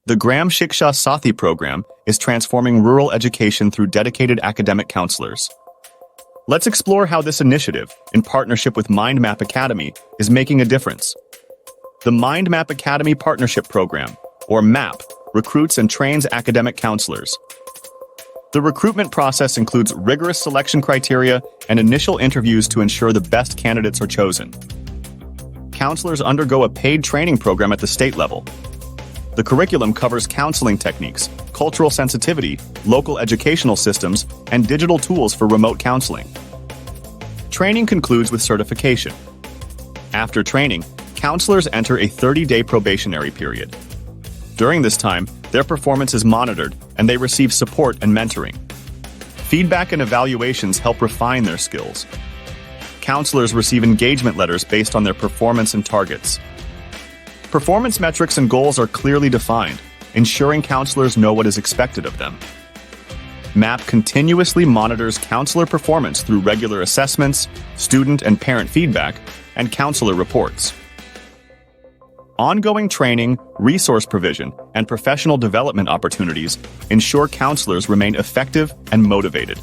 The Gram Shiksha Saathi program is transforming rural education through dedicated academic counselors. Let's explore how this initiative, in partnership with MindMap Academy, is making a difference. The MindMap Academy Partnership Program, or MAPP, recruits and trains academic counselors. The recruitment process includes rigorous selection criteria and initial interviews to ensure the best candidates are chosen. Counselors undergo a paid training program at the state level. The curriculum covers counseling techniques, cultural sensitivity, local educational systems, and digital tools for remote counseling. Training concludes with certification. After training, counselors enter a 30-day probationary period. During this time, their performance is monitored, and they receive support and mentoring. Feedback and evaluations help refine their skills. Counselors receive engagement letters based on their performance and targets. Performance metrics and goals are clearly defined, ensuring counselors know what is expected of them. MAPP continuously monitors counselor performance through regular assessments, student and parent feedback, and counselor reports. Ongoing training, resource provision, and professional development opportunities ensure counselors remain effective and motivated.